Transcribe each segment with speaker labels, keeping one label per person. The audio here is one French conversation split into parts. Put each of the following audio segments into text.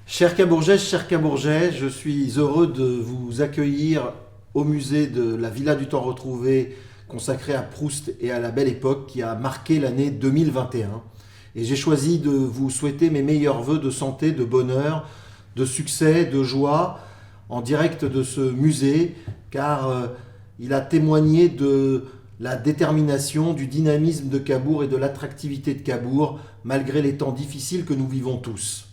Speaker 1: Chers Cabourgeais, je suis heureux de vous accueillir au musée de la Villa du Temps Retrouvé consacré à Proust et à la Belle Époque qui a marqué l'année 2021. Et j'ai choisi de vous souhaiter mes meilleurs vœux de santé, de bonheur, de succès, de joie en direct de ce musée car il a témoigné de la détermination, du dynamisme de Cabourg et de l'attractivité de Cabourg malgré les temps difficiles que nous vivons tous.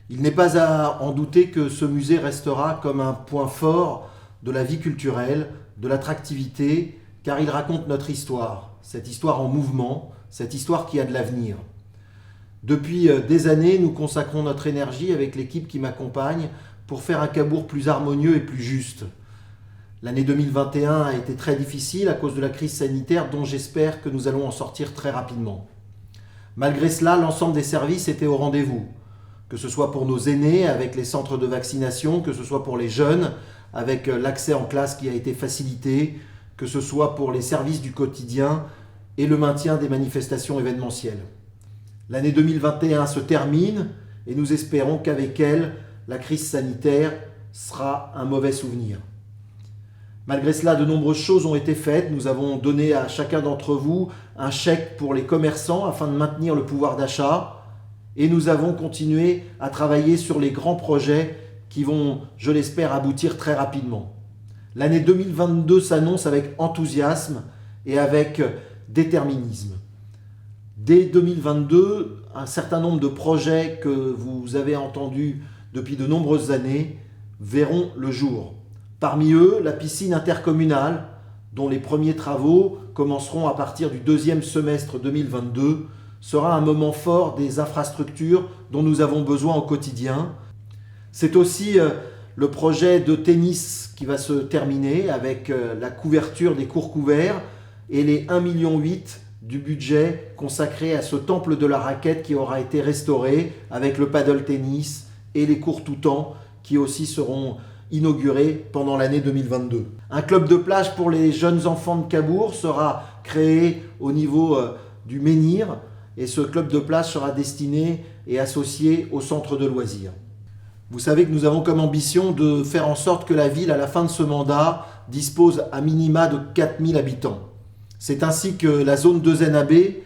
Speaker 1: Il n'est pas à en douter que ce musée restera comme un point fort de la vie culturelle, de l'attractivité, car il raconte notre histoire, cette histoire en mouvement, cette histoire qui a de l'avenir. Depuis des années, nous consacrons notre énergie avec l'équipe qui m'accompagne pour faire un Cabourg plus harmonieux et plus juste. L'année 2021 a été très difficile à cause de la crise sanitaire dont j'espère que nous allons en sortir très rapidement. Malgré cela, l'ensemble des services était au rendez-vous. Que ce soit pour nos aînés avec les centres de vaccination, que ce soit pour les jeunes avec l'accès en classe qui a été facilité, que ce soit pour les services du quotidien et le maintien des manifestations événementielles. L'année 2021 se termine et nous espérons qu'avec elle, la crise sanitaire sera un mauvais souvenir. Malgré cela, de nombreuses choses ont été faites. Nous avons donné à chacun d'entre vous un chèque pour les commerçants afin de maintenir le pouvoir d'achat. Et nous avons continué à travailler sur les grands projets qui vont, je l'espère, aboutir très rapidement. L'année 2022 s'annonce avec enthousiasme et avec déterminisme. Dès 2022, un certain nombre de projets que vous avez entendus depuis de nombreuses années verront le jour. Parmi eux, la piscine intercommunale, dont les premiers travaux commenceront à partir du deuxième semestre 2022, sera un moment fort des infrastructures dont nous avons besoin au quotidien. C'est aussi le projet de tennis qui va se terminer avec la couverture des cours couverts et les 1,8 million du budget consacré à ce temple de la raquette qui aura été restauré avec le paddle tennis et les cours tout temps qui aussi seront inaugurés pendant l'année 2022. Un club de plage pour les jeunes enfants de Cabourg sera créé au niveau du menhir. Et ce club de plage sera destiné et associé au centre de loisirs. Vous savez que nous avons comme ambition de faire en sorte que la ville, à la fin de ce mandat, dispose à minima de 4000 habitants. C'est ainsi que la zone 2NAB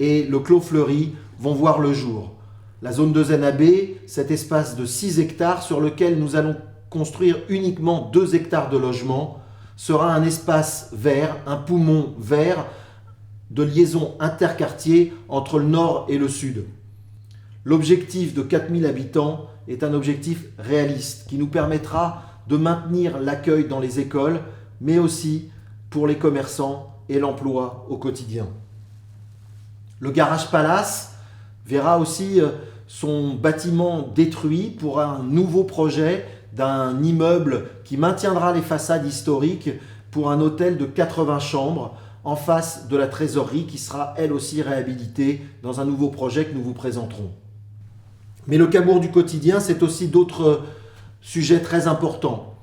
Speaker 1: et le Clos Fleury vont voir le jour. La zone 2NAB, cet espace de 6 hectares sur lequel nous allons construire uniquement 2 hectares de logement, sera un espace vert, un poumon vert, de liaison interquartier entre le nord et le sud. L'objectif de 4000 habitants est un objectif réaliste qui nous permettra de maintenir l'accueil dans les écoles, mais aussi pour les commerçants et l'emploi au quotidien. Le Garage Palace verra aussi son bâtiment détruit pour un nouveau projet d'un immeuble qui maintiendra les façades historiques pour un hôtel de 80 chambres en face de la trésorerie qui sera elle aussi réhabilitée dans un nouveau projet que nous vous présenterons. Mais le Cabourg du quotidien, c'est aussi d'autres sujets très importants.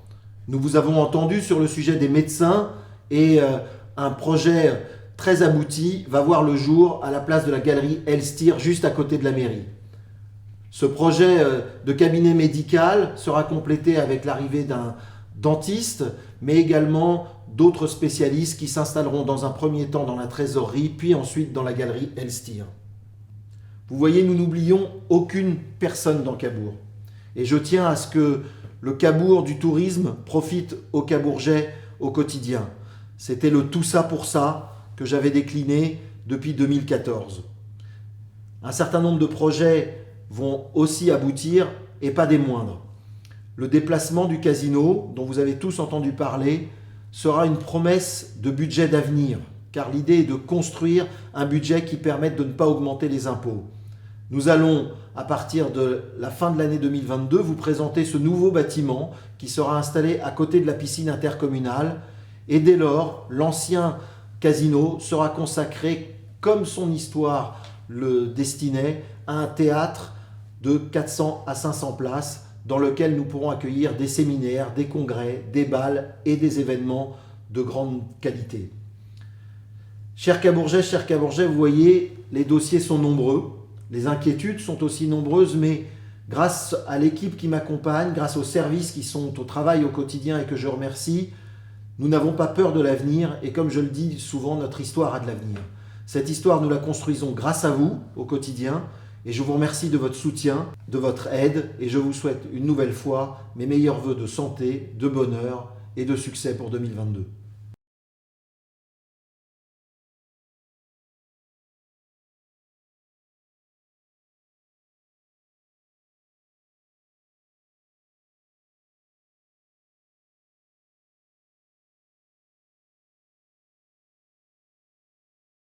Speaker 1: Nous vous avons entendu sur le sujet des médecins et un projet très abouti va voir le jour à la place de la galerie Elstir, juste à côté de la mairie. Ce projet de cabinet médical sera complété avec l'arrivée d'un dentiste, mais également d'autres spécialistes qui s'installeront dans un premier temps dans la trésorerie, puis ensuite dans la galerie Elstir. Vous voyez, nous n'oublions aucune personne dans Cabourg. Et je tiens à ce que le Cabourg du tourisme profite aux Cabourgeais au quotidien. C'était le tout ça pour ça que j'avais décliné depuis 2014. Un certain nombre de projets vont aussi aboutir, et pas des moindres. Le déplacement du casino, dont vous avez tous entendu parler, sera une promesse de budget d'avenir, car l'idée est de construire un budget qui permette de ne pas augmenter les impôts. Nous allons, à partir de la fin de l'année 2022, vous présenter ce nouveau bâtiment qui sera installé à côté de la piscine intercommunale, et dès lors, l'ancien casino sera consacré, comme son histoire le destinait, à un théâtre de 400 à 500 places, dans lequel nous pourrons accueillir des séminaires, des congrès, des bals et des événements de grande qualité. Chers Cabourgeais, vous voyez, les dossiers sont nombreux, les inquiétudes sont aussi nombreuses, mais Grâce à l'équipe qui m'accompagne, grâce aux services qui sont au travail au quotidien et que je remercie, nous n'avons pas peur de l'avenir et comme je le dis souvent, notre histoire a de l'avenir. Cette histoire, nous la construisons grâce à vous au quotidien et je vous remercie de votre soutien, de votre aide et je vous souhaite une nouvelle fois mes meilleurs vœux de santé, de bonheur et de succès pour 2022.